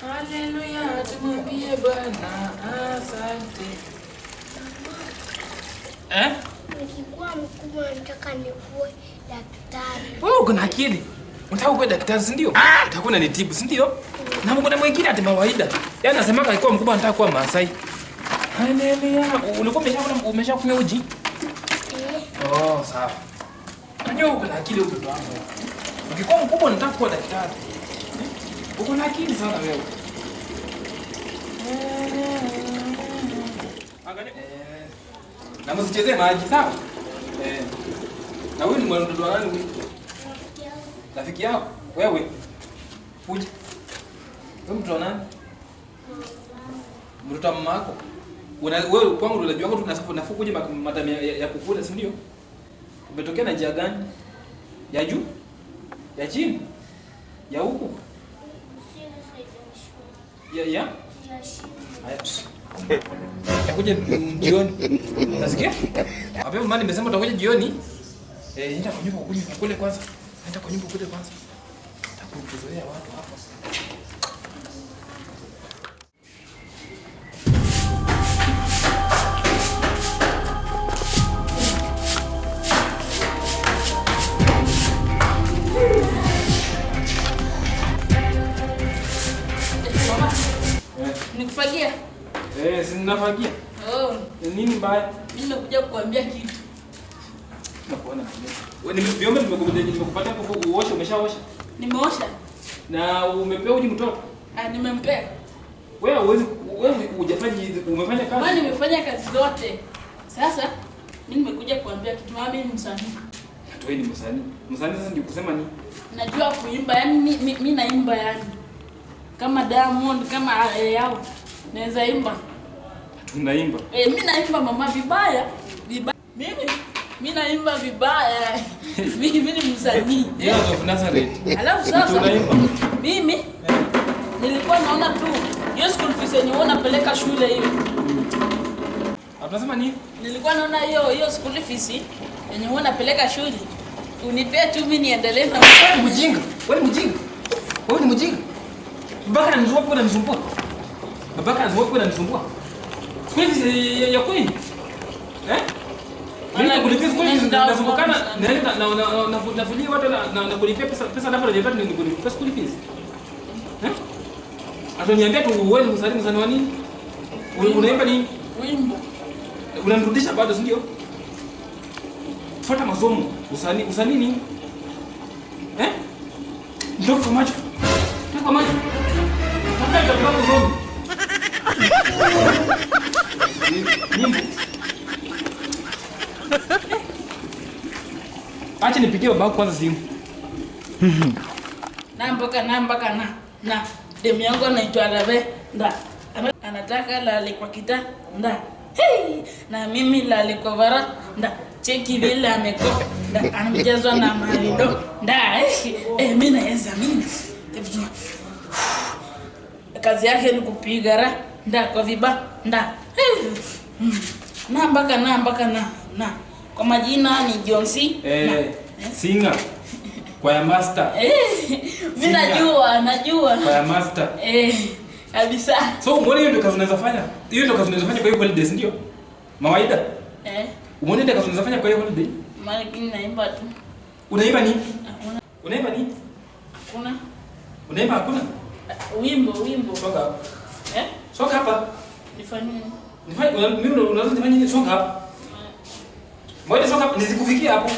Haleluya, tumwambie Bwana asante. Nikikuwa mkubwa nataka nikuwe daktari. Wewe uko na akili. Unataka kuwa daktari, si ndio? Utakuwa unanitibu, si ndio? Na kuna mwingine ati mawaida. Yaani anasema alikuwa mkubwa anataka kuwa Maasai. Haleluya. Ulikuwa umeshakunywa uji? Oh, sawa. Unajua uko na akili mtoto wangu. Ukikuwa mkubwa unataka kuwa daktari. Uko na akili sana wewe. Angalia. Na msichezee maji, sawa? Na wewe ni mwanamke wa nani huyu? Rafiki yako. Wewe. Uje. Wewe mtu wa nani? Mtoto wa mama yako. Wewe kwangu unajua watu tunafaa kuje madami ya kukula, si ndio? Umetokea na njia gani? Ya juu? Ya chini? Ya huku? Ya? Haya. Utakuja jioni. Unasikia? Hapo mama nimesema utakuja jioni. Nenda kwa nyumba kule kwanza. Nenda kwa nyumba kule kwanza. Takuzoea watu hapa. Nikufagia? Si ninafagia. Oh. Nini mbaya? Mimi nimekuja kukuambia kitu. Nakuona. Wewe nimekupatia kwa uoshe, umeshaosha? Nimeosha. Na umepewa uji mtoto? Nimempea. Wewe hujafanya hizi, umefanya kazi? Mimi nimefanya kazi zote. Sasa mimi nimekuja kukuambia kitu. Mimi ni msanii. Wewe ni msanii. Msanii sasa ndio kusema nini? Najua kuimba, yani mimi naimba yani. Kama Diamond, kama yao. Naweza imba. Tunaimba. Mimi naimba mama vibaya. Mimi naimba vibaya. Mimi ni msanii. Yesu of Nazareth. Alafu sasa tunaimba. Mimi nilikuwa naona tu hiyo school fees yenye unapeleka shule hiyo. Unasema nini? Nilikuwa naona hiyo school fees yenye unapeleka shule. Unipe tu mimi niendelee na mjinga. Wewe ni mjinga. Wewe ni mjinga. Babaka ananisumbua kwa ananisumbua. Babaka ananisumbua kwa ananisumbua. Kweli ya kweli? Mimi kulipia school fees nasumbukana naenda na nafulia watu na kulipia pesa labda ndio ni kulipia school fees. Ataniambia tu wewe ni msanii wa nini? Unaimba nini? Wimbo. Unamrudisha bado, si ndio? Fuata masomo. Usanii nini? Ndio kwa macho. Ndio kwa macho. Nataka kutoka masomo. Nyimbo. Acha nipigie babako kwanza simu. Na demu yangu anaitwa Rabe nda. Anataka lale kwa kita nda. Hey! Na mimi lale kwa vara nda. Cheki vile ameko nda. Anamjazwa na marido nda. Mimi naweza mimi. Kazi yake ni kupiga ra nda kwa viba nda. Na. Kwa majina ni Jonsi. Singer. Kwa ya master. Mimi najua. Kwa ya master. Kabisa. So umeona hiyo ndio kazi unaweza fanya? Hiyo ndio kazi unaweza fanya kwa hiyo holidays ndio? Mawaida? Umeona ndio kazi unaweza fanya kwa hiyo holiday? Mara kingine naimba tu. Unaimba nini? Hakuna. Unaimba nini? Hakuna. Unaimba hakuna? Wimbo. Soka hapa. Soka hapa. Nifanye nini? Mimi unaweza nifanye nini? Soka hapa. Mbona soka hapa nisikufikia hapo?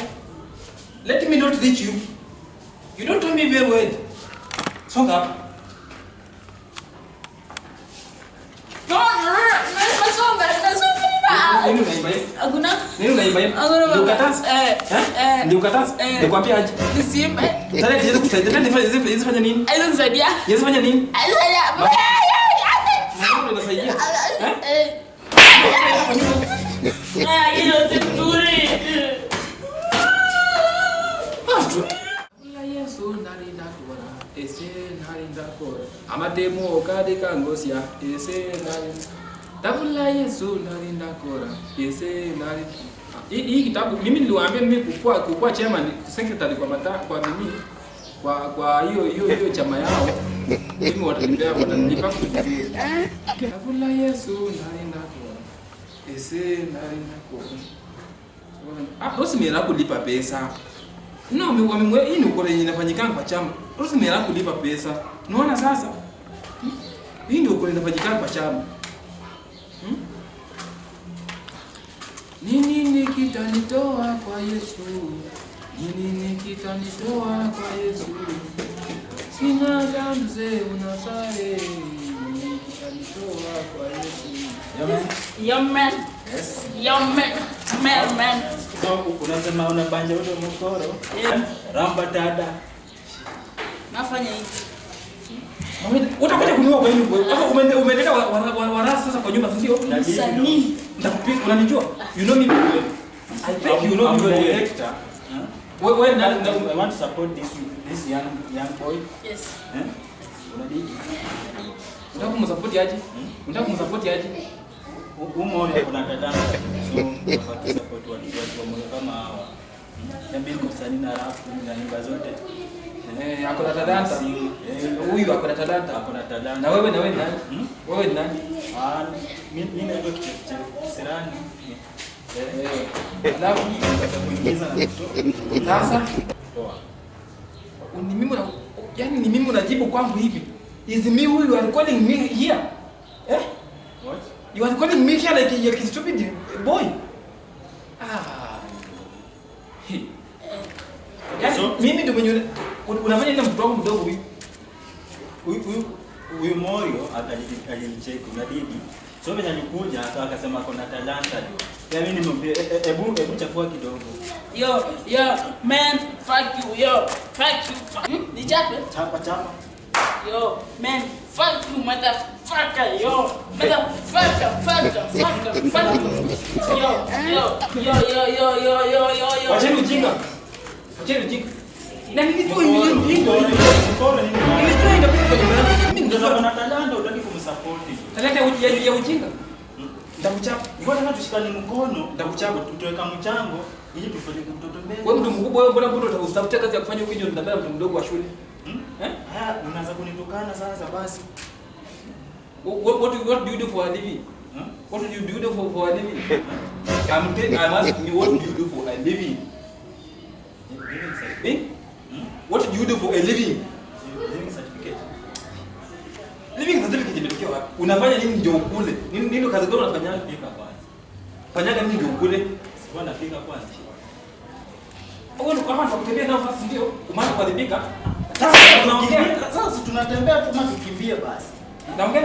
Let me not reach you. You don't know me very well. Soka hapa. Nini unaimba hivi? Hakuna. Nini unaimba hivi? Ndio ukataza? Ndio ukataza? Nikwambia aje. Nisimbe. Sasa niweze kusaidia. Hizi fanya nini? Hizo nisaidia. Hizi fanya nini? Nisaidia. Unasaidia? Hiyo nzuri. Yesu nalinda kora. Ese nalinda kora. Amatemo kadika ngosia. Ese nalinda. Tabula Yesu nalinda kora. Ese nalinda. Hii kitabu mimi niliwaambia mimi kukua chairman secretary kwa mimi kwa hiyo chama yao Mimi watanilipa kutafuna. Kafula Yesu naenda kwa. Ese naenda kwa. Rosemary hakulipa pesa. No, hii ni ukora yenye inafanyika kwa chama. Rosemary hakulipa pesa. Unaona sasa? Hii ndio ukora inafanyika kwa chama. Nini kitanitoa kwa Yesu? Nini kitanitoa kwa Yesu? Sina dhambi ze unasare. Nini kitanitoa kwa Yesu? Yo man. Yes. Yo man. So, unasema unabanja ule mkoro. Ramba dada. Nafanya hivi. Utakuja kununua kwa hiyo wewe. Umeenda warasa sasa kwa nyumba sio? Msanii. Ndakupiga unanijua? You know me well. I think you know me well. Director. Wewe I want to support this young boy. Yes. Unadiki? Unataka kumsupport aje? Unataka kumsupport aje? Umeona kuna talanta. So, unapata support watu wa moyo kama hawa. Niambie msanii na rap na nyimbo zote. Ako na talanta. Huyu ako na talanta. Ako na talanta. Na wewe nani? Wewe ni nani? Mimi naitwa Kisirani. Alafu Nitakuingiza na mtoto. sasa Toa. ni mimi unajibu kwangu hivi. Is me who you are calling me here? What? You are calling me here like a stupid boy. So, Mimi ndio mwenye unafanya nini mtoto wangu mdogo huyu? Huyu Moyo alimcheki unadidi. So mimi nilikuja akasema kuna talanta ndio. Ya mimi nimwambia hebu chafua kidogo. Yo man, fuck you. Ni chape? Chapa. Yo man, fuck you motherfucker. Yo motherfucker. Yo. Wacheni ujinga. Na nilitoa hivi ujinga. Mkono nini? Nilitoa inapita kwenye mlango. Mimi Ndio ndio kuna talanta utaki kumsupport. talaka ya ujinga. Ndakuchapa. Mbona tushikane mkono? Ndakuchapa. Tutaweka mchango ili tupeleke mtoto mbele. Wewe mtu mkubwa wewe, mbona mtu utafuta kazi ya kufanya huko nje unataka mtu mdogo wa shule? Haya, unaanza kunitukana sasa basi. What do you do for a living? What do you do for a living? I'm asking you, what do you do for a living? What do you do for a living? Living certificate. Living certificate imetokea wapi? Unafanya nini ndio ukule? Nini kazi gani unafanya? Fika kwanza. Fanyaga nini ndio ukule? Sikuwa nafika kwanza. Wewe ndio kama unatembea nao fast ndio? Umaana kuadhibika? Sasa unaongea. Sasa tunatembea tu tukimbie basi. Naongea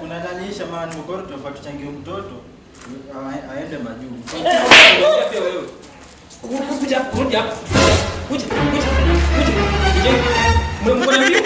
Unadalisha maana mkoro tunafaa tuchangie mtoto aende majuu. pia wewe. Kuja. Mko na nini?